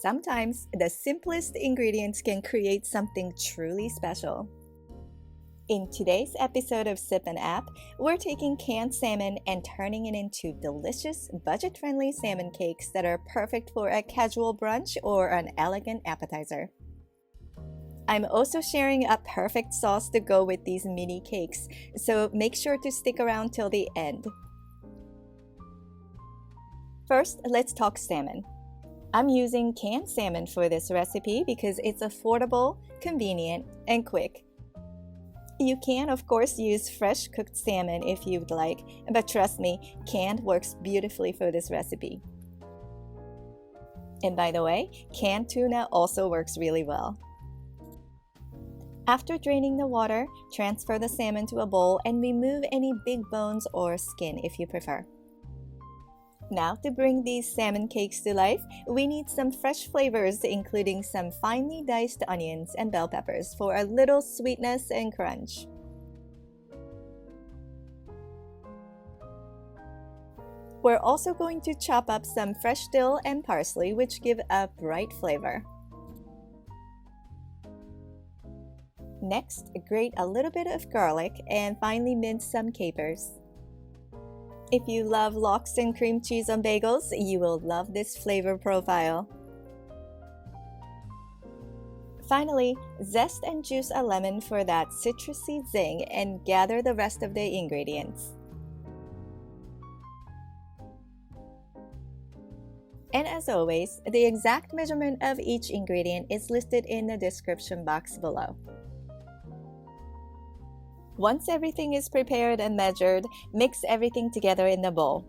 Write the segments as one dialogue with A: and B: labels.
A: Sometimes the simplest ingredients can create something truly special. In today's episode of Sip and App, we're taking canned salmon and turning it into delicious, budget-friendly salmon cakes that are perfect for a casual brunch or an elegant appetizer. I'm also sharing a perfect sauce to go with these mini cakes, so make sure to stick around till the end. First, let's talk salmon. I'm using canned salmon for this recipe because it's affordable, convenient, and quick. You can, of course, use fresh cooked salmon if you'd like, but trust me, canned works beautifully for this recipe. And by the way, canned tuna also works really well. After draining the water, transfer the salmon to a bowl and remove any big bones or skin if you prefer. Now, to bring these salmon cakes to life, we need some fresh flavors, including some finely diced onions and bell peppers for a little sweetness and crunch. We're also going to chop up some fresh dill and parsley, which give a bright flavor. Next, grate a little bit of garlic and finely mince some capers. If you love lox and cream cheese on bagels, you will love this flavor profile. Finally, zest and juice a lemon for that citrusy zing and gather the rest of the ingredients. And as always, the exact measurement of each ingredient is listed in the description box below. Once everything is prepared and measured, mix everything together in the bowl.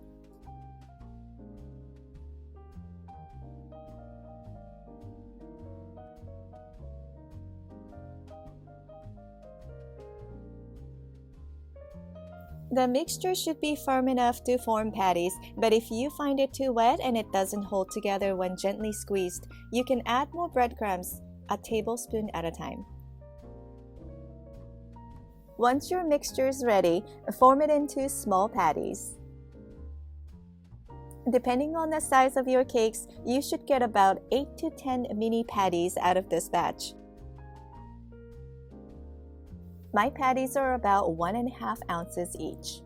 A: The mixture should be firm enough to form patties, but if you find it too wet and it doesn't hold together when gently squeezed, you can add more breadcrumbs, a tablespoon at a time. Once your mixture is ready, form it into small patties. Depending on the size of your cakes, you should get about 8 to 10 mini patties out of this batch. My patties are about 1.5 ounces each.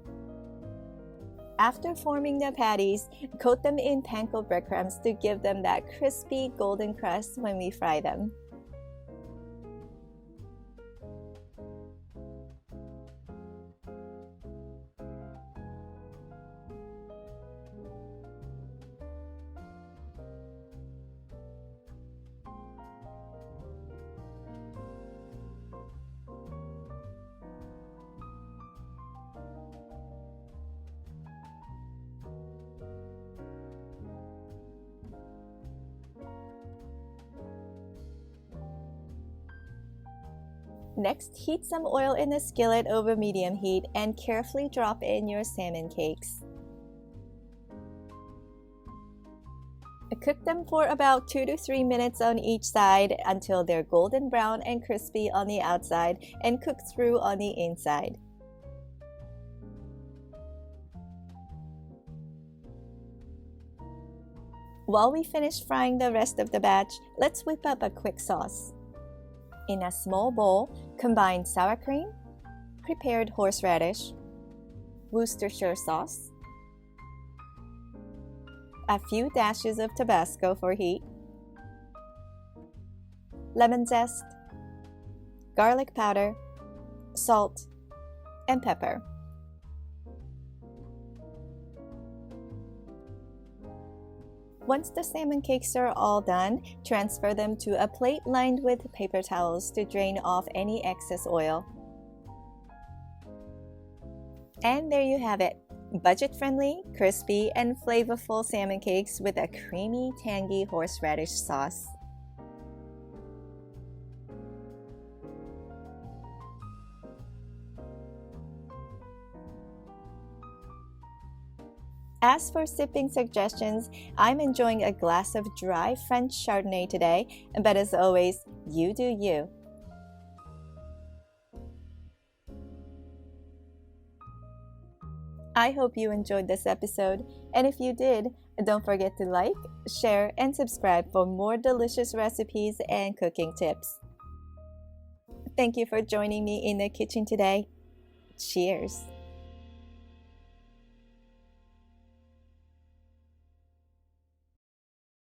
A: After forming the patties, coat them in panko breadcrumbs to give them that crispy golden crust when we fry them. Next, heat some oil in the skillet over medium heat and carefully drop in your salmon cakes. Cook them for about 2 to 3 minutes on each side until they're golden brown and crispy on the outside and cooked through on the inside. While we finish frying the rest of the batch, let's whip up a quick sauce. In a small bowl, combine sour cream, prepared horseradish, Worcestershire sauce, a few dashes of Tabasco for heat, lemon zest, garlic powder, salt, and pepper. Once the salmon cakes are all done, transfer them to a plate lined with paper towels to drain off any excess oil. And there you have it, budget-friendly, crispy, and flavorful salmon cakes with a creamy, tangy horseradish sauce. As for sipping suggestions, I'm enjoying a glass of dry French Chardonnay today, but as always, you do you. I hope you enjoyed this episode, And if you did, don't forget to like, share, and subscribe for more delicious recipes and cooking tips. Thank you for joining me in the kitchen today. Cheers!